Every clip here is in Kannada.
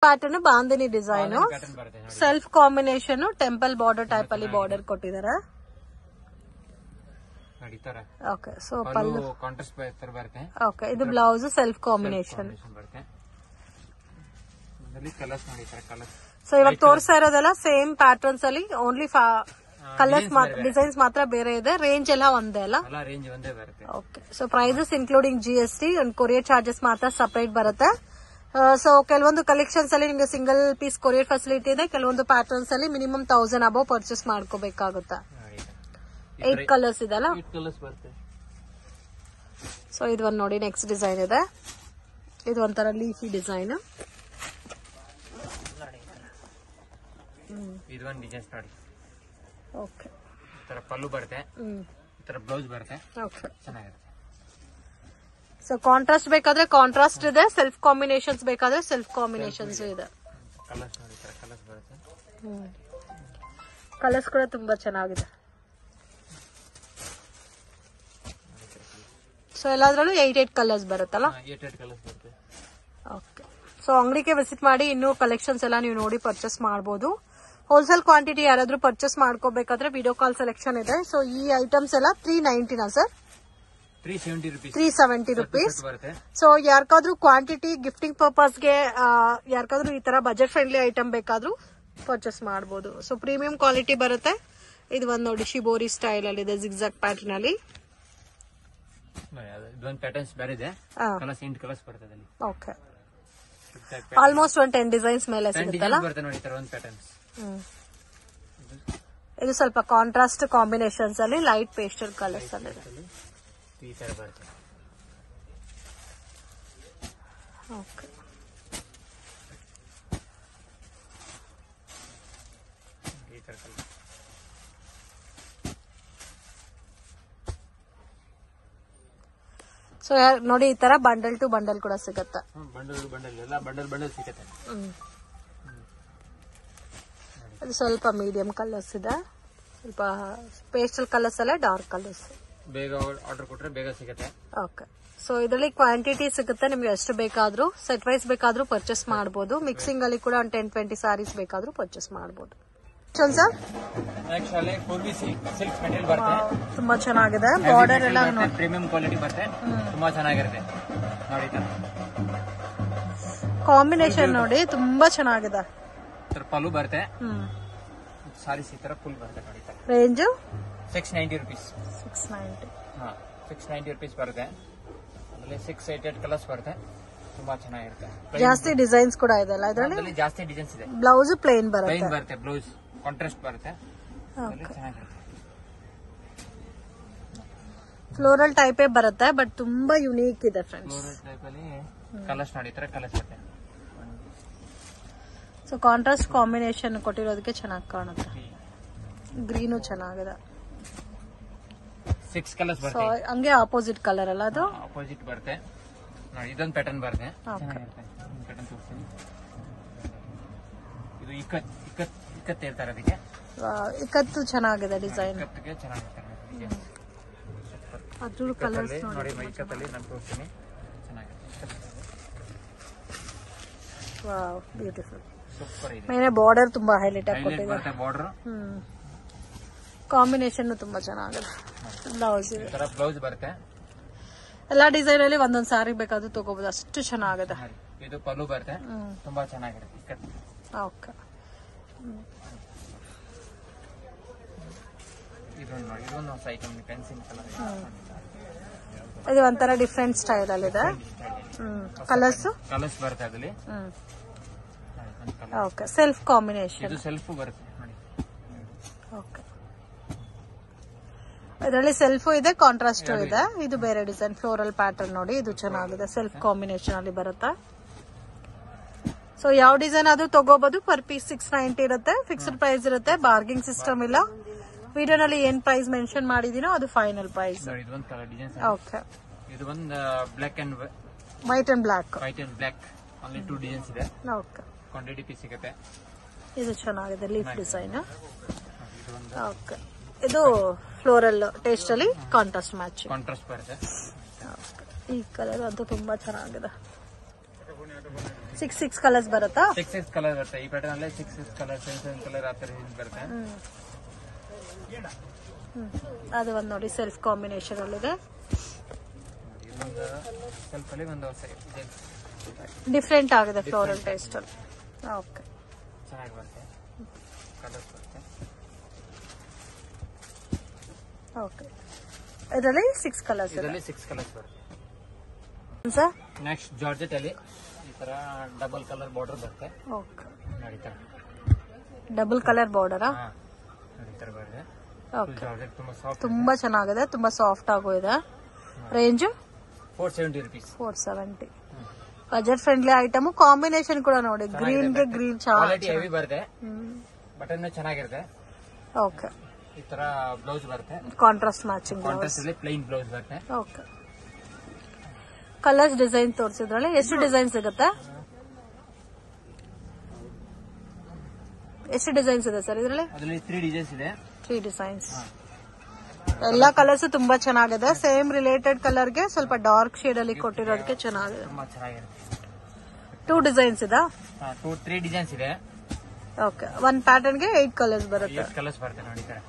Pattern bandhani design self combination temple border type ಅಲ್ಲಿ ಬಾರ್ಡರ್ ಕೊಟ್ಟಿದ್ದಾರೆ. ಓಕೆ ಸೊ ಪಲ್ಲು ಕಾಂಟ್ರಾಸ್ಟ್ ಬರುತ್ತೆ. ಓಕೆ ಇದು ಬ್ಲೌಸ್ ಸೆಲ್ಫ್ ಕಾಂಬಿನೇಷನ್ ಬರುತ್ತೆ. ಸೊ ಇವಾಗ ತೋರಿಸ್ತಾ ಇರೋದೆಲ್ಲ ಸೇಮ್ ಪ್ಯಾಟರ್ನ್ಸ್ ಅಲ್ಲಿ ಓನ್ಲಿ ಕಲರ್ಸ್ ಡಿಸೈನ್ಸ್ ಮಾತ್ರ ಬೇರೆ ಇದೆ. ರೇಂಜ್ ಎಲ್ಲ ಒಂದೇ ಅಲ್ಲ? Okay so prices including GST and courier charges ಮಾತ್ರ ಸಪರೇಟ್ ಬರುತ್ತೆ. ಸೊ ಕೆಲವೊಂದು ಕಲೆಕ್ಷನ್ಸ್ ಅಲ್ಲಿ ನಿಮ್ಗೆ ಸಿಂಗಲ್ ಪೀಸ್ ಕೊರಿಯರ್ ಫೆಸಿಲಿಟಿ ಇದೆ. ಕೆಲವೊಂದು ಪ್ಯಾಟರ್ನ್ಸ್ ಅಲ್ಲಿ ಮಿನಿಮಮ್ 1000 ಅಬೌವ್ ಪರ್ಚೇಸ್ ಮಾಡ್ಕೋಬೇಕಾಗುತ್ತೆ. 8 ಕಲರ್ಸ್ ಇದೆ ಅಲ್ಲ? ಸೊ ಇದು ಒಂದು ನೋಡಿ ನೆಕ್ಸ್ಟ್ ಡಿಸೈನ್ ಇದೆ. ಇದು ಒಂಥರ ಲೀಫಿ ಡಿಸೈನ್. ಓಕೆ ಪಲ್ಲು ಬರುತ್ತೆ, ಬ್ಲೌಸ್ ಬರುತ್ತೆ. ಚೆನ್ನಾಗಿರುತ್ತೆ. ಸೊ ಕಾಂಟ್ರಾಸ್ಟ್ ಬೇಕಾದ್ರೆ ಕಾಂಟ್ರಾಸ್ಟ್ ಇದೆ, ಸೆಲ್ಫ್ ಕಾಂಬಿನೇಷನ್ಸ್ ಬೇಕಾದ್ರೆ ಸೆಲ್ಫ್ ಕಾಂಬಿನೇಷನ್ಸ್ ಇದೆ. ಕಲರ್ಸ್ ಕೂಡ ತುಂಬಾ ಚೆನ್ನಾಗಿದೆ. ಸೊ ಎಲ್ಲಾದ್ರಲ್ಲೂ 8 ಕಲರ್ಸ್ ಬರುತ್ತಲ್ಲ? ಓಕೆ ಸೊ ಅಂಗಡಿಗೆ ವಿಸಿಟ್ ಮಾಡಿ ಇನ್ನೂ ಕಲೆಕ್ಷನ್ಸ್ ಎಲ್ಲ ನೀವು ನೋಡಿ ಪರ್ಚೇಸ್ ಮಾಡಬಹುದು. ಹೋಲ್ಸೇಲ್ ಕ್ವಾಂಟಿಟಿ ಯಾರಾದ್ರೂ ಪರ್ಚೇಸ್ ಮಾಡ್ಕೋಬೇಕಾದ್ರೆ ವಿಡಿಯೋ ಕಾಲ್ ಸೆಲೆಕ್ಷನ್ ಇದೆ. ಸೊ ಈ ಐಟಮ್ಸ್ ಎಲ್ಲ 390 ಸರ್? 370 rupees. ಸೊ ಯಾರಿಗಾದ್ರೂ ಕ್ವಾಂಟಿಟಿ ಗಿಫ್ಟಿಂಗ್ ಪರ್ಪಸ್ಗೆ ಯಾರಿಗಾದ್ರೂ ಈ ತರ ಬಜೆಟ್ ಫ್ರೆಂಡ್ಲಿ ಐಟಮ್ ಬೇಕಾದ್ರೂ ಪರ್ಚೇಸ್ ಮಾಡಬಹುದು. ಸೊ ಪ್ರೀಮಿಯಂ ಕ್ವಾಲಿಟಿ ಬರುತ್ತೆ. ಇದು ಒಂದು ನೋಡಿ ಶಿಬೋರಿ ಸ್ಟೈಲ್ ಅಲ್ಲಿ ಇದೆ, ಜಿಗ್ಜಾಗ್ ಪ್ಯಾಟರ್ನ್ ಅಲ್ಲಿ. ಓಕೆ ಆಲ್ಮೋಸ್ಟ್ 10 ಡಿಸೈನ್ಸ್ ಮೇಲೆ ಸಿಗುತ್ತಲ್ಲ? ಇದು ಸ್ವಲ್ಪ ಕಾಂಟ್ರಾಸ್ಟ್ ಕಾಂಬಿನೇಷನ್ಸ್ ಅಲ್ಲಿ ಲೈಟ್ ಪೇಸ್ಟಲ್ ಕಲರ್ಸ್ ಅಲ್ಲಿ ಇದೆ. ಓಕೆ ಸೊ ನೋಡಿ ಈ ತರ ಬಂಡಲ್ ಟು ಬಂಡಲ್ ಕೂಡ ಸಿಗುತ್ತೆ. ಅದು ಸ್ವಲ್ಪ ಮೀಡಿಯಂ ಕಲರ್ಸ್ ಇದೆ, ಸ್ವಲ್ಪ ಪೇಸ್ಟಲ್ ಕಲರ್ಸ್ ಅಲ್ಲ ಡಾರ್ಕ್ ಕಲರ್ಸ್. ಬೇಗ ಆರ್ಡರ್ ಕೊಟ್ರೆ ಬೇಗ ಸಿಗುತ್ತೆ. ಓಕೆ ಸೊ ಇದರಲ್ಲಿ ಕ್ವಾಂಟಿಟಿ ಸಿಗುತ್ತೆ. ನಿಮ್ಗೆ ಎಷ್ಟು ಬೇಕಾದ್ರೂ ಸೆಟ್ ವೈಸ್ ಬೇಕಾದ್ರೂ ಪರ್ಚೇಸ್ ಮಾಡಬಹುದು. ಮಿಕ್ಸಿಂಗ್ ಅಲ್ಲಿ ಕೂಡ ಒಂದು 10-20 ಸಾರೀಸ್ ಬೇಕಾದ್ರೂ ಪರ್ಚೇಸ್ ಮಾಡಬಹುದು. ಸರ್ ತುಂಬಾ ಚೆನ್ನಾಗಿದೆ. ಬಾರ್ಡರ್ ಎಲ್ಲ ಪ್ರೀಮಿಯಂ ಕ್ವಾಲಿಟಿ ಬರುತ್ತೆ, ತುಂಬಾ ಚೆನ್ನಾಗಿರುತ್ತೆ. ಕಾಂಬಿನೇಷನ್ ನೋಡಿ ತುಂಬಾ ಚೆನ್ನಾಗಿದೆ. ಪಲ್ಲು ಬರುತ್ತೆ, ಸಾರೀಸ್ ಈ ತರ ಫುಲ್ ಬರುತ್ತೆ ನೋಡಿ. Range 690 rupees. 690 rupees ಬರುತ್ತೆ. ಆಮೇಲೆ 6-8 ಕಲರ್ಸ್ ಬರುತ್ತೆ, ತುಂಬಾ ಚೆನ್ನಾಗಿರುತ್ತೆ. ಜಾಸ್ತಿ ಡಿಸೈನ್ಸ್ ಕೂಡ ಇದೆ ಅಲ್ಲ ಇದರಲ್ಲಿ? ಜಾಸ್ತಿ ಡಿಸೈನ್ಸ್ ಇದೆ. ಬ್ಲೌಸ್ ಪ್ಲೇನ್ ಬರುತ್ತೆ, ಬ್ಲೌಸ್ ಕಾಂಟ್ರಾಸ್ಟ್ ಬರುತ್ತೆ. ಫ್ಲೋರಲ್ ಟೈಪೇ ಬರುತ್ತೆ, ಬಟ್ ತುಂಬಾ ಯುನೀಕ್ ಇದೆ ಫ್ರೆಂಡ್ಸ್. ಫ್ಲೋರಲ್ ಟೈಪ್ ಅಲ್ಲಿ ಕಲರ್ಸ್ ನೋಡಿ, ತರ ಕಲರ್ಸ್ ಬರುತ್ತೆ. ಸೊ ಕಾಂಟ್ರಾಸ್ಟ್ ಕಾಂಬಿನೇಷನ್ ಕೊಟ್ಟಿರೋದಕ್ಕೆ ಚೆನ್ನಾಗಿ ಕಾಣುತ್ತೆ. ಗ್ರೀನು ಚೆನ್ನಾಗಿದೆ. 6 ಕಲರ್ಸ್ ಬರುತ್ತೆ. ಹಂಗೆ ಆಪೋಸಿಟ್ ಕಲರ್ ಅಲ್ಲ ಅದು? ಆಪೋಸಿಟ್ ಬರುತ್ತೆ ನೋಡಿ. ಇದೊಂದು ಪ್ಯಾಟರ್ನ್ ಬರುತ್ತೆ, ಪ್ಯಾಟರ್ನ್ ತೋರಿಸ್ತೀನಿ. ಇದು ಇಕ್ಕತ್ತು ಹೇಳ್ತಾರೆ ಅದಕ್ಕೆ. ಇಕ್ಕತ್ತು ಚೆನ್ನಾಗಿದೆ ಡಿಸೈನ್. ಇಕ್ಕತ್ತಿಗೆ ಚೆನ್ನಾಗಿದೆ. ಅದ್ರ ಕಲರ್ಸ್ ನೋಡಿ. ಇಕ್ಕತ್ತಲ್ಲಿ ನಾನು ತೋರಿಸ್ತೀನಿ, ಚೆನ್ನಾಗಿದೆ. Wow beautiful. ಸೂಪರ್ ಇದೆ. ಮೇನೆ ಬಾರ್ಡರ್ ತುಂಬಾ ಹೈಲೈಟ್ ಆಗಿ ಕೊಟ್ಟಿದ್ದಾರೆ. ಬಾರ್ಡರ್ ಕಾಂಬಿನೇಷನ್ ತುಂಬಾ ಚೆನ್ನಾಗಿದೆ. ಬ್ಲೌಸ್ ಬರುತ್ತೆ. ಎಲ್ಲಾ ಡಿಸೈನ್ ಅಲ್ಲಿ ಒಂದೊಂದ್ ಸಾರಿ ಬೇಕಾದ್ರೂ ತಗೋಬಹುದು, ಅಷ್ಟು ಚೆನ್ನಾಗಿದೆ. ಇದು ಪಲ್ಲು ಬರುತ್ತೆ, ತುಂಬಾ ಚೆನ್ನಾಗಿದೆ. ಓಕೆ ಇದು ಒಂಥರ ಡಿಫ್ರೆಂಟ್ ಸ್ಟೈಲ್ ಅಲ್ಲಿ ಇದೆ. ಕಲರ್ಸ್ ಬರುತ್ತೆ ಅದ್ರಲ್ಲಿ. Okay self combination. ಸೆಲ್ಫ್ ಬರುತ್ತೆ ನೋಡಿ. ಓಕೆ ಇದರಲ್ಲಿ ಸೆಲ್ಫ್ ಇದೆ, ಕಾಂಟ್ರಾಸ್ಟ್ ಇದೆ. ಇದು ಬೇರೆ ಡಿಸೈನ್ ಫ್ಲೋರಲ್ ಪ್ಯಾಟರ್ನ್ ನೋಡಿ, ಇದು ಚೆನ್ನಾಗಿದೆ. ಸೆಲ್ಫ್ ಕಾಂಬಿನೇಷನ್ ಅಲ್ಲಿ ಬರುತ್ತೆ. ಸೊ ಯಾವ ಡಿಸೈನ್ ಆದ್ರೂ ತಗೋಬಹುದು. ಪರ್ ಪೀಸ್ 690 ಇರುತ್ತೆ. ಫಿಕ್ಸ್ಡ್ ಪ್ರೈಸ್ ಇರುತ್ತೆ, ಬಾರ್ಗಿಂಗ್ ಸಿಸ್ಟಮ್ ಇಲ್ಲ. ವಿಡಿಯೋನಲ್ಲಿ ಏನ್ ಪ್ರೈಸ್ ಮೆನ್ಷನ್ ಮಾಡಿದೀನೋ ಅದು ಫೈನಲ್ ಪ್ರೈಸ್. ಓಕೆ ಇದು ಒಂದು black and white and black. Only 2 designs ಇದೆ. ಓಕೆ ಕ್ವಾಂಟಿಟಿ ಪೀಸ್ ಸಿಗುತ್ತೆ. ಇದು ಚೆನ್ನಾಗಿದೆ ಲೀಫ್ ಡಿಸೈನ್. ಓಕೆ ಇದು ಫ್ಲೋರಲ್ ಟೇಸ್ಟ್ ಅಲ್ಲಿ ಕಾಂಟ್ರಾಸ್ಟ್ ಬರುತ್ತೆ. ಈ ಕಲರ್ ಅಂತೂ ತುಂಬಾ ಚೆನ್ನಾಗಿದೆ. ಸಿಕ್ಸ್ ಕಲರ್ಸ್ ಬರುತ್ತಾ? 6 ಕಲರ್ ಬರುತ್ತೆ ಈ ಪ್ಯಾಟರ್ನ್ ಅಲ್ಲೇ. 6 ಕಲರ್ 7 ಕಲರ್ ಆ ತರ ಬರುತ್ತೆ. ಅದು ಒಂದು ನೋಡಿ ಸೆಲ್ಫ್ ಕಾಂಬಿನೇಷನ್ ಅಲ್ಲಿದೆ. ಸ್ವಲ್ಪ ಒಂದು ಡಿಫ್ರೆಂಟ್ ಆಗಿದೆ ಫ್ಲೋರಲ್ ಟೇಸ್ಟ್ ಅಲ್ಲಿ. ಓಕೆ, ಚೆನ್ನಾಗಿ ಬರುತ್ತೆ. ಕಲರ್ಸ್ ಬರುತ್ತೆ. ಓಕೆ, ಇದರಲ್ಲಿ 6 ಕಲರ್ಸ್ ಇದೆ. ಇದರಲ್ಲಿ 6 ಕಲರ್ಸ್ ಬರುತ್ತೆ ಸರ್. ನೆಕ್ಸ್ಟ್ ಜಾರ್ಜೆಟ್ ಅಲ್ಲಿ ಈ ತರ ಡಬಲ್ ಕಲರ್ ಬಾರ್ಡರ್ ಬರುತ್ತೆ. ಓಕೆ, ನೋಡಿ ಈ ತರ ಡಬಲ್ ಕಲರ್ ಬಾರ್ಡರಾ? ನೋಡಿ ಈ ತರ ಬರುತ್ತೆ. ಓಕೆ, ಜಾರ್ಜೆಟ್ ತುಂಬಾ ಸಾಫ್ಟ್, ತುಂಬಾ ಚೆನ್ನಾಗಿದೆ, ತುಂಬಾ ಸಾಫ್ಟ್ ಆಗೋ ಇದೆ. Range 470 rupees. 470. Budget friendly item. Combination ಕೂಡ ನೋಡಿ, ಗ್ರೀನ್ ಗೆ ಗ್ರೀನ್ ಕ್ವಾಲಿಟಿ ಹೆವಿ ಬರುತ್ತೆ. ಬಟನ್ ಚೆನ್ನಾಗಿರುತ್ತೆ. ಓಕೆ, ಈ ತರ ಬ್ಲೌಸ್ ಬರುತ್ತೆ. ಕಾಂಟ್ರಾಸ್ಟ್ ಮ್ಯಾಚಿಂಗ್ ಕಾಂಟ್ರಾಸ್ಟ್ ಅಲ್ಲಿ ಪ್ಲೈನ್ ಬ್ಲೌಸ್ ಬರುತ್ತೆ. ಓಕೆ, ಕಲರ್ಸ್ ಡಿಸೈನ್ ತೋರಿಸಿದ್ರಲ್ಲಿ ಎಷ್ಟು ಡಿಸೈನ್ ಸಿಗುತ್ತೆ? ಎಷ್ಟು ಡಿಸೈನ್ಸ್ ಇದೆ ಸರ್ ಇದರಲ್ಲಿ? ಅದರಲ್ಲಿ 3 ಡಿಸೈನ್ಸ್ ಇದೆ. 3 ಡಿಸೈನ್ಸ್. ಎಲ್ಲಾ ಕಲರ್ಸ್ ತುಂಬಾ ಚೆನ್ನಾಗಿದೆ. ಸೇಮ್ ರಿಲೇಟೆಡ್ ಕಲರ್ ಗೆ ಸ್ವಲ್ಪ ಡಾರ್ಕ್ ಶೇಡ್ ಅಲ್ಲಿ ಕೊಟ್ಟಿರೋದಕ್ಕೆ ಚೆನ್ನಾಗಿದೆ. ತುಂಬಾ ಚೆನ್ನಾಗಿದೆ. 2 ಡಿಸೈನ್ಸ್ ಇದೆ. 3 ಡಿಸೈನ್ಸ್ ಇದೆ. ಓಕೆ, ಒಂದ್ ಪ್ಯಾಟರ್ನ್ ಗೆ 8 ಕಲರ್ಸ್ ಬರುತ್ತೆ. 8 ಕಲರ್ಸ್ ಬರುತ್ತೆ ನೋಡಿ ಸರ್.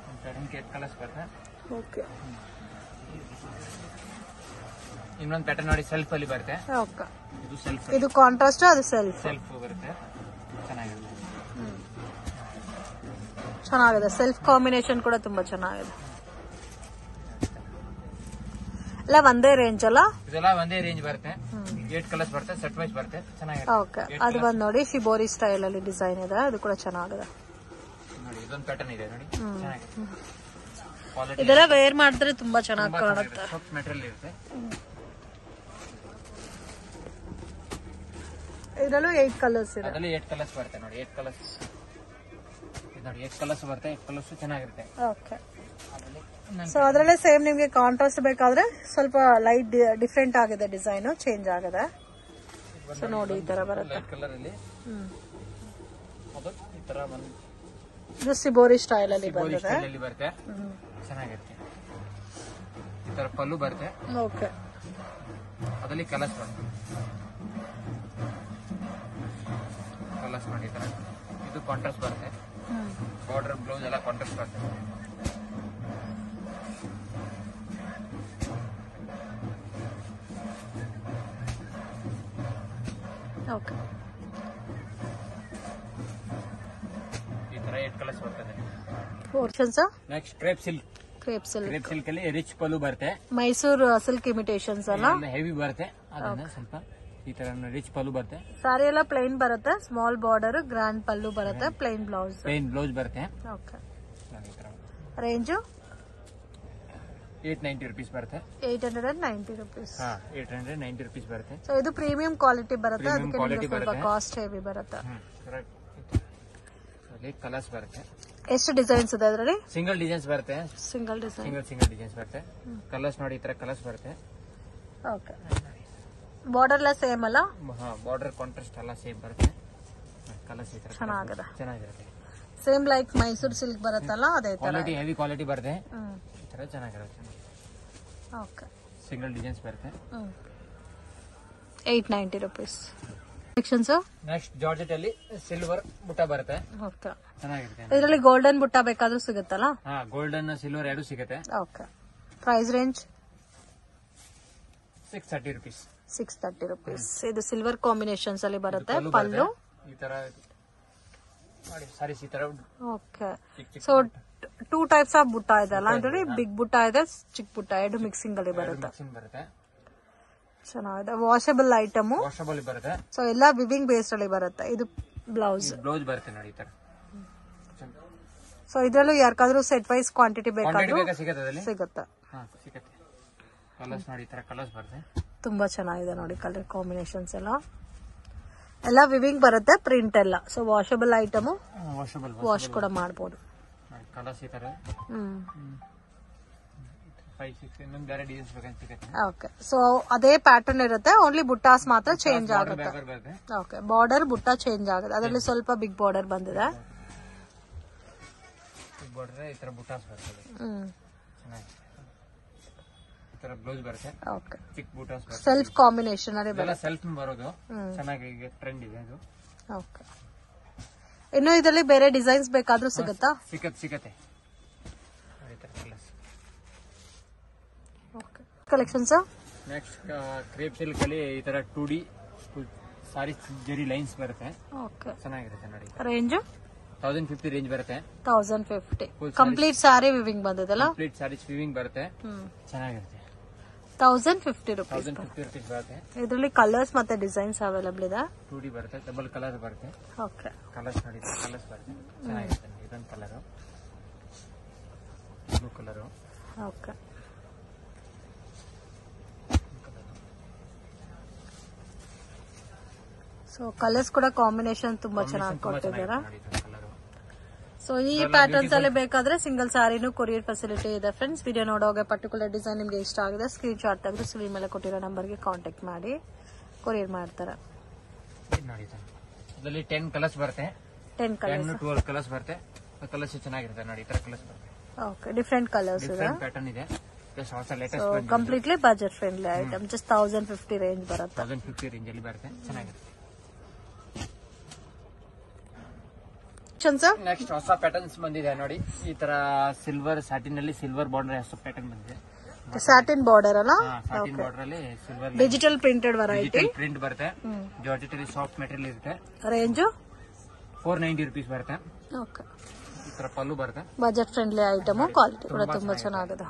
ಒಂದು ಪ್ಯಾಟರ್ನ್ ಗೆ 8 ಕಲರ್ಸ್ ಬರುತ್ತೆ. ಓಕೆ, ಇನ್ನೊಂದು ಪ್ಯಾಟರ್ನ್ ನೋಡಿ ಸೆಲ್ಫ್ ಅಲ್ಲಿ ಬರುತ್ತೆ. ಓಕೆ, ಇದು ಸೆಲ್ಫ್, ಇದು ಕಾಂಟ್ರಾಸ್ಟ್, ಅದು ಸೆಲ್ಫ್. ಸೆಲ್ಫ್ ಬರುತ್ತೆ. ಚೆನ್ನಾಗಿದೆ. ಚೆನ್ನಾಗಿದೆ. ಸೆಲ್ಫ್ ಕಾಂಬಿನೇಷನ್ ಕೂಡ ತುಂಬಾ ಚೆನ್ನಾಗಿದೆ. ಎಲ್ಲ ಒಂದೇ ರೇಂಜ್ ಅಲ್ಲ? ಇದೆಲ್ಲ ಒಂದೇ ರೇಂಜ್ ಬರುತ್ತೆ. 8 ಕಲರ್ಸ್ ಬರುತ್ತೆ. ಸೆಟ್ ವೈಸ್ ಬರುತ್ತೆ. ಚೆನ್ನಾಗಿದೆ. ಓಕೆ, ಅದು ಬಂದ್ ನೋಡಿ ಶಿಬೋರಿ ಸ್ಟೈಲ್ ಅಲ್ಲಿ ಡಿಸೈನ್ ಇದೆ. ಅದು ಕೂಡ ಚೆನ್ನಾಗಿದೆ ನೋಡಿ. ಇದೊಂದು ಪ್ಯಾಟರ್ನ್ ಇದೆ ನೋಡಿ, ಚೆನ್ನಾಗಿದೆ. ಇದೆಲ್ಲ ವೇರ್ ಮಾಡಿದ್ರೆ ತುಂಬಾ ಚೆನ್ನಾಗಿ ಕಾಣುತ್ತೆ. ಸಾಫ್ಟ್ ಮೆಟೀರಿಯಲ್ ಇರುತ್ತೆ. ಇದರಲ್ಲೂ 8 ಕಲರ್ಸ್ ಇದೆ. ಅದರಲ್ಲಿ 8 ಕಲರ್ಸ್ ಬರುತ್ತೆ ನೋಡಿ. 8 ಕಲರ್ಸ್ ನೋಡಿ. 8 ಕಲರ್ಸ್ ಬರುತ್ತೆ. 8 ಕಲರ್ಸ್ ಚೆನ್ನಾಗಿರುತ್ತೆ. ಓಕೆ, ಸೊ ಅದರಲ್ಲೇ ಸೇಮ್ ನಿಮ್ಗೆ ಕಾಂಟ್ರಾಸ್ಟ್ ಬೇಕಾದ್ರೆ ಸ್ವಲ್ಪ ಲೈಟ್ ಡಿಫ್ರೆಂಟ್ ಆಗಿದೆ, ಡಿಸೈನ್ ಚೇಂಜ್ ಆಗಿದೆ. ಸೊ ನೋಡಿ ಈ ತರ ಬರುತ್ತೆ. ಲೈಟ್ ಕಲರ್ ಅಲ್ಲಿ ಅದು ಈ ತರ ಒಂದು ಇದು ಸಿಬೋರಿ ಸ್ಟೈಲ್ ಅಲ್ಲಿ ಬರುತ್ತೆ. ಚೆನ್ನಾಗಿರುತ್ತೆ. ಈ ತರ ಪಲ್ಲು ಬರುತ್ತೆ. ಓಕೆ, ಅದರಲ್ಲಿ ಕಲರ್ಸ್ ಬರುತ್ತೆ. ಕಲರ್ಸ್ ನೋಡಿ ಈ ತರ. ಇದು ಕಾಂಟ್ರಾಸ್ಟ್ ಬರುತ್ತೆ. ಬಾರ್ಡರ್ ಬ್ಲೌಸ್ ಎಲ್ಲ ಕಾಂಟ್ರಾಸ್ಟ್ ಬರುತ್ತೆ. ಓಕೆ, ಈ ತರ 8 ಕಲರ್ಸ್ ಬರ್ತದೆ. Portions next crepe silk. Crepe silk ಅಲ್ಲಿ ರಿಚ್ ಪಲ್ಲು ಬರುತ್ತೆ. ಮೈಸೂರು ಸಿಲ್ಕ್ ಇಮಿಟೇಷನ್ಸ್ ಅಲ್ಲ? ಹೆವಿ ಬರುತ್ತೆ. ಅದನ್ನ ಸ್ವಲ್ಪ ಈ ತರ ರಿಚ್ ಪಲ್ಲು ಬರುತ್ತೆ. ಸಾರಿ ಎಲ್ಲ ಪ್ಲೈನ್ ಬರುತ್ತೆ. ಸ್ಮಾಲ್ ಬಾರ್ಡರ್, ಗ್ರ್ಯಾಂಡ್ ಪಲ್ಲು ಬರುತ್ತೆ. Plain blouse. ಪ್ಲೈನ್ ಬ್ಲೌಸ್ ಬರುತ್ತೆ. ಓಕೆ, ರೇಂಜ್ 890 rupees ಬರುತ್ತೆ. 890 rupees. 890 rupees ಬರುತ್ತೆ. ಸೊ ಇದು ಪ್ರೀಮಿಯಂ ಕ್ವಾಲಿಟಿ ಬರುತ್ತೆ. ಅದಕ್ಕೆ ನಿಮಗೆ ಸ್ವಲ್ಪ ಕಾಸ್ಟ್ ಹೆವಿ ಬರುತ್ತೆ. ಕಲರ್ಸ್ ಬರುತ್ತೆ. ಎಷ್ಟು ಡಿಸೈನ್ಸ್ ಇದೆ ಅದರಲ್ಲಿ? ಸಿಂಗಲ್ ಡಿಸೈನ್ಸ್ ಬರುತ್ತೆ. ಸಿಂಗಲ್ ಡಿಸೈನ್, ಸಿಂಗಲ್ ಡಿಸೈನ್ಸ್ ಬರುತ್ತೆ. ಕಲರ್ಸ್ ನೋಡಿ ಈ ತರ ಕಲರ್ಸ್ ಬರುತ್ತೆ. ಓಕೆ, ಬಾರ್ಡರ್ ಎಲ್ಲ ಸೇಮ್ ಅಲ್ಲ? ಬಾರ್ಡರ್ ಕಾಂಟ್ರಾಸ್ಟ್ ಎಲ್ಲ ಸೇಮ್ ಬರುತ್ತೆ. ಕಲರ್ಸ್ ಈ ತರ ಚೆನ್ನಾಗಿದೆ. ಚೆನ್ನಾಗಿರುತ್ತೆ. ಸೇಮ್ ಲೈಕ್ ಮೈಸೂರು ಸಿಲ್ಕ್ ಬರುತ್ತಲ್ಲ ಅದೇ ತರ. ಕ್ವಾಲಿಟಿ ಹೆವಿ ಕ್ವಾಲಿಟಿ ಬರುತ್ತೆ. ಈ ತರ ಚೆನ್ನಾಗಿರುತ್ತೆ. ಓಕೆ, ಸಿಂಗಲ್ ಡಿಸೈನ್ಸ್ ಬರುತ್ತೆ. 890 rupees. ನೆಕ್ಸ್ಟ್ ಜಾರ್ಜೆಟ್ ಅಲ್ಲಿ ಸಿಲ್ವರ್ ಬುಟ್ಟ ಬರುತ್ತೆ. ಓಕೆ, ಚೆನ್ನಾಗಿರುತ್ತೆ. ಇದರಲ್ಲಿ ಗೋಲ್ಡನ್ ಬುಟ್ಟ ಬೇಕಾದ್ರೂ ಸಿಗುತ್ತಲ್ಲ? ಗೋಲ್ಡನ್ ಸಿಲ್ವರ್ ಎರಡು ಸಿಗುತ್ತೆ. Okay, price range 630 rupees. 630 rupees. ಇದು ಸಿಲ್ವರ್ ಕಾಂಬಿನೇಷನ್ಸ್ ಅಲ್ಲಿ ಬರುತ್ತೆ. ಪಲ್ಲು ಈ ತರ ನೋಡಿ, ಸಾರೀಸ್ ಈ ತರ. ಓಕೆ, ಸೊ 2 ಟೈಪ್ಸ್ ಆಫ್ ಬುಟ್ಟ ಇದೆ ಅಲ್ಲ ಅಂದ್ರೆ? ಬಿಗ್ ಬುಟ್ಟ ಇದೆ, ಚಿಕ್ಕ ಬುಟ್ಟ, ಎರಡು ಮಿಕ್ಸಿಂಗ್ ಅಲ್ಲಿ ಬರುತ್ತೆ. ಚೆನ್ನಾಗಿದೆ. Washable item. ವಾಷಬಲ್ ಬರುತ್ತೆ. ಸೊ ಎಲ್ಲ ವಿವಿಂಗ್ ಬೇಸ್ಡ್ ಅಲ್ಲಿ ಬರುತ್ತೆ. ಇದು ಬ್ಲೌಸ್ ಬರುತ್ತೆ ನೋಡಿ ಈ ತರ. ಸೊ ಇದರಲ್ಲೂ ಯಾರಿಗಾದ್ರೂ ಸೆಟ್ ವೈಸ್ ಕ್ವಾಂಟಿಟಿ ಬೇಕಾದ್ರೂ ಸಿಗುತ್ತೆ. ಕಲರ್ಸ್ ನೋಡಿ ಈ ತರ ಕಲರ್ಸ್ ಬರುತ್ತೆ. ತುಂಬಾ ಚೆನ್ನಾಗಿದೆ ನೋಡಿ ಕಲರ್ ಕಾಂಬಿನೇಷನ್ಸ್ ಎಲ್ಲ ವಿವಿಂಗ್ ಬರುತ್ತೆ. ಪ್ರಿಂಟ್ ಎಲ್ಲ. ಸೊ ವಾಷಬಲ್ ಐಟಮ್, ವಾಶ್ ಕೂಡ ಮಾಡಬಹುದು. ಕಲರ್ಸ್ ಈ ತರ. ಓಕೆ, ಸೊ ಅದೇ ಪ್ಯಾಟರ್ನ್ ಇರುತ್ತೆ. ಓನ್ಲಿ ಬುಟ್ಟಾಸ್ ಮಾತ್ರ ಚೇಂಜ್ ಆಗುತ್ತೆ. ಓಕೆ, ಬಾರ್ಡರ್ ಬುಟ್ಟ ಚೇಂಜ್ ಆಗುತ್ತೆ. ಅದರಲ್ಲಿ ಸ್ವಲ್ಪ ಬಿಗ್ ಬಾರ್ಡರ್ ಬಂದಿದೆ. ಈ ತರ ಬ್ಲೌಸ್ ಬರುತ್ತೆ, ಓಕೆ. ಚಿಕ್ಕ ಬೂಟಾಸ್ ಬರುತ್ತೆ, ಸೆಲ್ಫ್ ಕಾಂಬಿನೇಷನ್ ಅಲ್ಲಿ ಇದೆಲ್ಲ ಸೆಲ್ಫ್ ಬರೋದು. ಚೆನ್ನಾಗಿ ಟ್ರೆಂಡ್ ಇದೆ ಇದು. ಓಕೆ. ಇನ್ನು ಇದರಲ್ಲಿ ಬೇರೆ ಡಿಸೈನ್ಸ್ ಬೇಕಾದ್ರೂ ಸಿಗುತ್ತಾ? ಸಿಗತ್ತೆ. ಕಲೆಕ್ಷನ್ಸ್ ನೆಕ್ಸ್ಟ್ ಕ್ರೇಪ್ ಸಿಲ್ಕ್ ಅಲ್ಲಿ ಈ ತರ 2D ಸಾರಿ ಜರಿ ಲೈನ್ಸ್ ಬರುತ್ತೆ. ಓಕೆ. ಚೆನ್ನಾಗಿರುತ್ತೆ ನೋಡಿ. ರೇಂಜ್ 1050 ರೇಂಜ್ ಬರುತ್ತೆ. 1050 ಕಂಪ್ಲೀಟ್ ಸಾರಿ ವಿವಿಂಗ್ ಬಂದಿದೆಲ್ಲ. ಕಂಪ್ಲೀಟ್ ಸಾರಿ ವಿವಿಂಗ್ ಬರುತ್ತೆ. ಚೆನ್ನಾಗಿರುತ್ತೆ. 1050 rupees 1050 rupees ಬರುತ್ತೆ. ಇದರಲ್ಲಿ ಕಲರ್ಸ್ ಮತ್ತೆ ಡಿಸೈನ್ಸ್ ಅವೈಲೇಬಲ್ ಇದೆ. 2D ಬರುತ್ತೆ, ಡಬಲ್ ಕಲರ್ ಬರುತ್ತೆ. ಓಕೆ. ಕಲರ್ಸ್ ನೋಡಿ, ಕಲರ್ಸ್ ಬರುತ್ತೆ. ಚೆನ್ನಾಗಿರುತ್ತೆ. ಇದೊಂದು colour, blue colour. Okay. So colours ಕೂಡ ಕಾಂಬಿನೇಷನ್ ತುಂಬಾ ಚೆನ್ನಾಗಿ ಕೊಟ್ಟಿದ್ದಾರೆ. ಸೊ ಈ ಪ್ಯಾಟರ್ನ್ಸ್ ಅಲ್ಲಿ ಬೇಕಾದ್ರೆ ಸಿಂಗಲ್ ಸಾರಿನೂ ಕೊರಿಯರ್ ಫೆಸಿಲಿಟಿ ಇದೆ ಫ್ರೆಂಡ್ಸ್. ವಿಡಿಯೋ ನೋಡೋಗೆ ಪರ್ಟಿಕ್ಯುಲರ್ ಡಿಸೈನ್ ನಿಮ್ಗೆ ಇಷ್ಟ ಆಗಿದೆ ಸ್ಕ್ರೀನ್ ಶಾಟ್ ತೆಗೆದು ಸ್ಕ್ರೀನ್ ಮೇಲೆ ಕೊಟ್ಟಿರೋ ನಂಬರ್ಗೆ ಕಾಂಟ್ಯಾಕ್ಟ್ ಮಾಡಿ ಕೊರಿಯರ್ ಮಾಡ್ತಾರೆ. ಇದರಲ್ಲಿ 10 ಕಲರ್ಸ್ ಬರುತ್ತೆ. 10 ಕಲರ್ಸ್ 12 ಕಲರ್ಸ್ ಬರುತ್ತೆ. ಕಲರ್ಸ್ ಚೆನ್ನಾಗಿರುತ್ತೆ ನೋಡಿ. ಈ ತರ ಕಲರ್ಸ್ ಬರುತ್ತೆ. ಓಕೆ. ಡಿಫರೆಂಟ್ ಕಲರ್ಸ್ ಇದೆ, ಪ್ಯಾಟರ್ನ್ ಇದೆ. So completely budget friendly item. Just 1050 range ಬರುತ್ತೆ. 1050 ರೇಂಜ್ ಅಲ್ಲಿ ಬರುತ್ತೆ. ಚೆನ್ನಾಗಿರುತ್ತೆ. ನೆಕ್ಸ್ಟ್ ಹೊಸ ಪ್ಯಾಟರ್ನ್ಸ್ ಬಂದಿದೆ ನೋಡಿ. ಈ ತರ ಸಿಲ್ವರ್ ಸ್ಯಾಟಿನ್ ಅಲ್ಲಿ ಸಿಲ್ವರ್ ಬಾರ್ಡರ್ ಹೊಸ ಪ್ಯಾಟರ್ನ್ ಬಂದಿದೆ. ಸ್ಯಾಟಿನ್ ಬಾರ್ಡರ್ ಅಲ್ಲ, ಸ್ಯಾಟಿನ್ ಬಾರ್ಡರ್ ಅಲ್ಲಿ silver digital printed variety. Print ಬರುತ್ತೆ. ಜಾರ್ಜೆಟ್ ಅಲ್ಲಿ ಸಾಫ್ಟ್ ಮೆಟೀರಿಯಲ್ ಇರುತ್ತೆ. ರೇಂಜ್ 490 rupees ಬರುತ್ತೆ. ಓಕೆ. ಈ ತರ ಪಲ್ಲು ಬರುತ್ತೆ. ಬಜೆಟ್ ಫ್ರೆಂಡ್ಲಿ ಐಟಮ್, ಕ್ವಾಲಿಟಿ ಕೂಡ ತುಂಬಾ ಚೆನ್ನಾಗಿದೆ.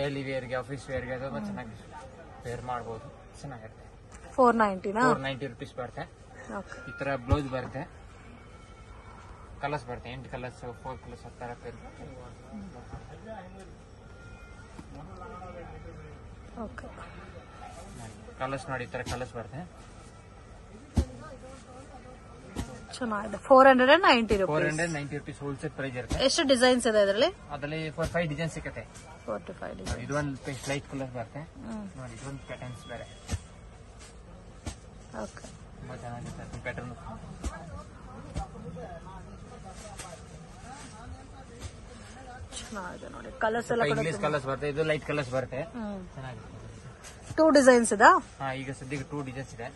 ಡೈಲಿ ವೇರ್ಗೆ, ಆಫೀಸ್ ವೇರ್ಗೆ ತುಂಬಾ ಚೆನ್ನಾಗಿ ವೇರ್ ಮಾಡಬಹುದು. ಚೆನ್ನಾಗಿರುತ್ತೆ. 490 rupees ಬರುತ್ತೆ. ಓಕೆ. ಈ ತರ ಬ್ಲೌಸ್ ಬರುತ್ತೆ. ಕಲರ್ಸ್ ಬರುತ್ತೆ. 8 ಕಲರ್ಸ್, 4 ಕಲರ್ಸ್ ಆ ತರ ಓಕೆ. ಕಲರ್ಸ್ ನೋಡಿ. ಈ ತರ ಕಲರ್ಸ್ ಬರುತ್ತೆ. ಚೆನ್ನಾಗಿದೆ. 490 rupees. 490 rupees ಹೋಲ್ಸೇಲ್ ಪ್ರೈಸ್ ಇರುತ್ತೆ. ಎಷ್ಟು ಡಿಸೈನ್ಸ್ ಇದೆ ಇದರಲ್ಲಿ? ಅದರಲ್ಲಿ 4-5 ಡಿಸೈನ್ ಸಿಗುತ್ತೆ. 4 to 5 ಡಿಸೈನ್. ಇದೊಂದು ಪೇಸ್ಟ್ ಲೈಟ್ ಕಲರ್ ಬರುತ್ತೆ ನೋಡಿ. ಇದೊಂದು ಪ್ಯಾಟರ್ನ್ಸ್ ಬೇರೆ. ಓಕೆ. ತುಂಬಾ ಚೆನ್ನಾಗಿರುತ್ತೆ ಪ್ಯಾಟರ್ನ್. ಚೆನ್ನಾಗಿದೆ ನೋಡಿ. ಕಲರ್ಸ್ ಎಲ್ಲ ಕೂಡ ಇಂಗ್ಲಿಷ್ ಕಲರ್ಸ್ ಬರುತ್ತೆ. ಇದು ಲೈಟ್ ಕಲರ್ಸ್ ಬರುತ್ತೆ. ಚೆನ್ನಾಗಿದೆ. 2 ಡಿಸೈನ್ಸ್ ಇದೆ. ಈಗ ಸದ್ಯಕ್ಕೆ 2 ಡಿಸೈನ್ಸ್ ಇದೆ.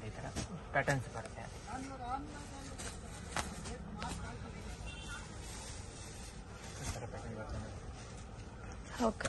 ಈ ತರ ಪ್ಯಾಟರ್ನ್ಸ್ ಬರುತ್ತೆ. ಓಕೆ.